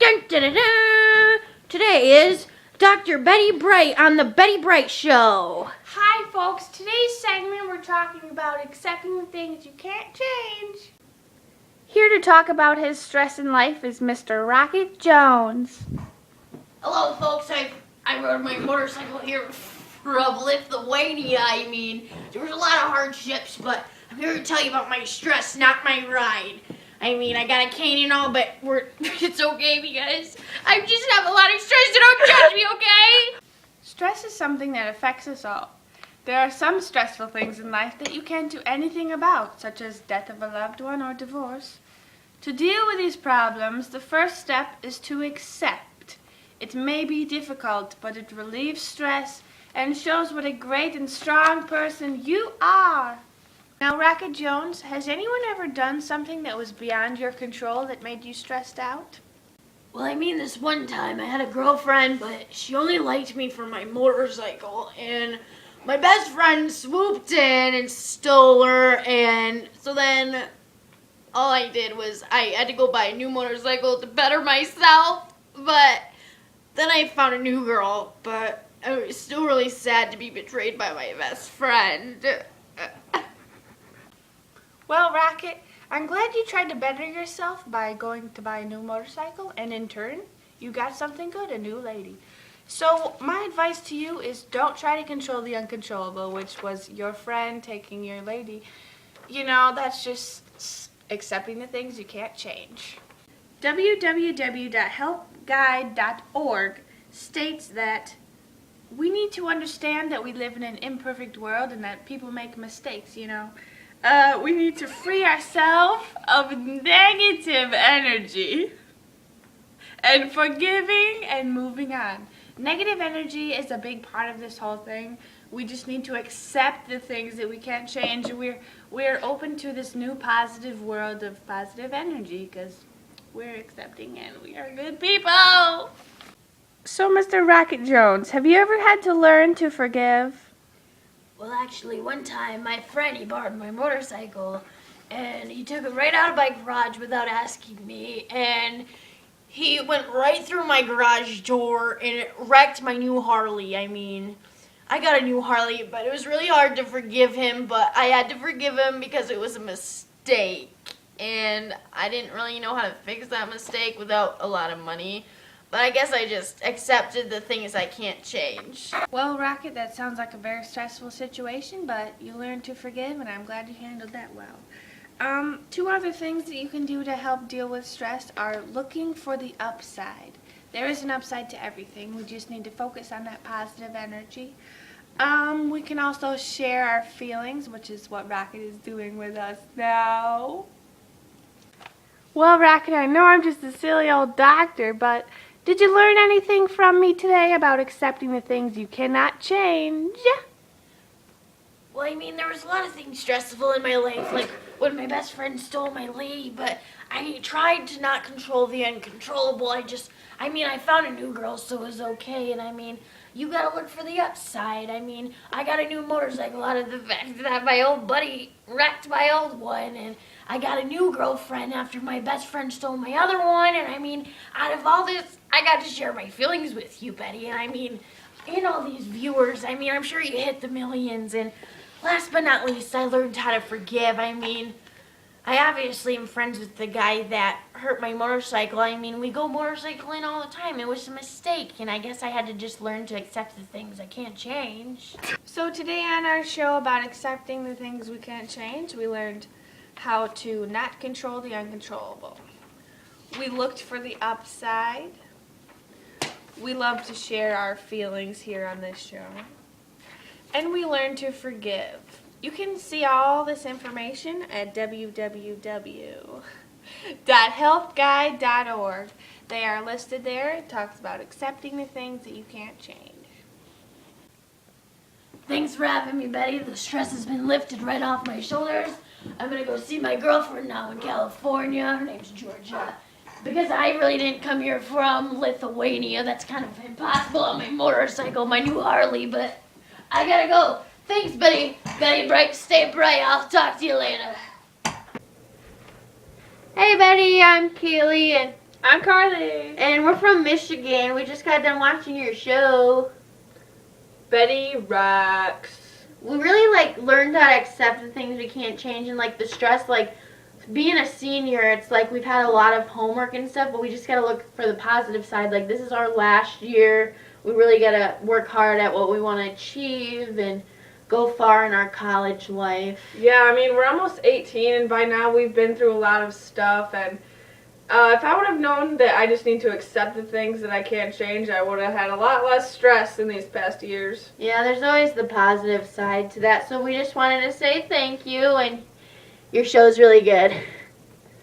Dun, dun, dun, dun. Today is Dr. Betty Bright on the Betty Bright Show. Hi folks, today's segment we're talking about accepting the things you can't change. Here to talk about his stress in life is Mr. Rocket Jones. Hello folks, I rode my motorcycle here from Lithuania. I mean, there was a lot of hardships, but I'm here to tell you about my stress, not my ride. I mean, I got a cane and all, but it's okay because I just have a lot of stress, so don't judge me, okay? Stress is something that affects us all. There are some stressful things in life that you can't do anything about, such as death of a loved one or divorce. To deal with these problems, the first step is to accept. It may be difficult, but it relieves stress and shows what a great and strong person you are. Now, Rocket Jones, has anyone ever done something that was beyond your control that made you stressed out? Well, I mean, this one time I had a girlfriend, but she only liked me for my motorcycle, and my best friend swooped in and stole her, and so then all I did was I had to go buy a new motorcycle to better myself, but then I found a new girl, but I was still really sad to be betrayed by my best friend. Well, Rocket, I'm glad you tried to better yourself by going to buy a new motorcycle, and in turn, you got something good, a new lady. So my advice to you is don't try to control the uncontrollable, which was your friend taking your lady. You know, that's just accepting the things you can't change. www.helpguide.org states that we need to understand that we live in an imperfect world and that people make mistakes, you know. We need to free ourselves of negative energy and forgiving and moving on. Negative energy is a big part of this whole thing. We just need to accept the things that we can't change. We're open to this new positive world of positive energy because we're accepting and we are good people. So, Mr. Rocket Jones, have you ever had to learn to forgive? Well, actually, one time, my friend, he borrowed my motorcycle, and he took it right out of my garage without asking me, and he went right through my garage door, and it wrecked my new Harley. I mean, I got a new Harley, but it was really hard to forgive him, but I had to forgive him because it was a mistake, and I didn't really know how to fix that mistake without a lot of money. But I guess I just accepted the things I can't change. Well, Rocket, that sounds like a very stressful situation, but you learned to forgive, and I'm glad you handled that well. Two other things that you can do to help deal with stress are looking for the upside. There is an upside to everything. We just need to focus on that positive energy. We can also share our feelings, which is what Rocket is doing with us now. Well, Rocket, I know I'm just a silly old doctor, but did you learn anything from me today about accepting the things you cannot change? Well, I mean, there was a lot of things stressful in my life, like when my best friend stole my lady, but I tried to not control the uncontrollable. I found a new girl, so it was okay, and I mean, you gotta look for the upside. I mean, I got a new motorcycle out of the fact that my old buddy wrecked my old one, and I got a new girlfriend after my best friend stole my other one, and I mean, out of all this, I got to share my feelings with you, Betty, and I mean, and all these viewers, I mean, I'm sure you hit the millions, and last but not least, I learned how to forgive. I mean, I obviously am friends with the guy that hurt my motorcycle. I mean, we go motorcycling all the time. It was a mistake, and I guess I had to just learn to accept the things I can't change. So today on our show about accepting the things we can't change, we learned how to not control the uncontrollable. We looked for the upside. We love to share our feelings here on this show. And we learned to forgive. You can see all this information at www.helpguide.org. They are listed there. It talks about accepting the things that you can't change. Thanks for having me, Betty. The stress has been lifted right off my shoulders. I'm going to go see my girlfriend now in California. Her name's Georgia. Because I really didn't come here from Lithuania. That's kind of impossible on my motorcycle, my new Harley, but I gotta go. Thanks, Betty. Betty Bright, stay bright. I'll talk to you later. Hey Betty, I'm Keely, and I'm Carly. And we're from Michigan. We just got done watching your show. Betty rocks. We really learned how to accept the things we can't change and the stress. Being a senior, it's we've had a lot of homework and stuff, but we just gotta look for the positive side. This is our last year. We really gotta work hard at what we want to achieve and go far in our college life. Yeah, I mean, we're almost 18, and by now we've been through a lot of stuff, and if I would have known that I just need to accept the things that I can't change, I would have had a lot less stress in these past years. Yeah, there's always the positive side to that, so we just wanted to say thank you, and your show's really good.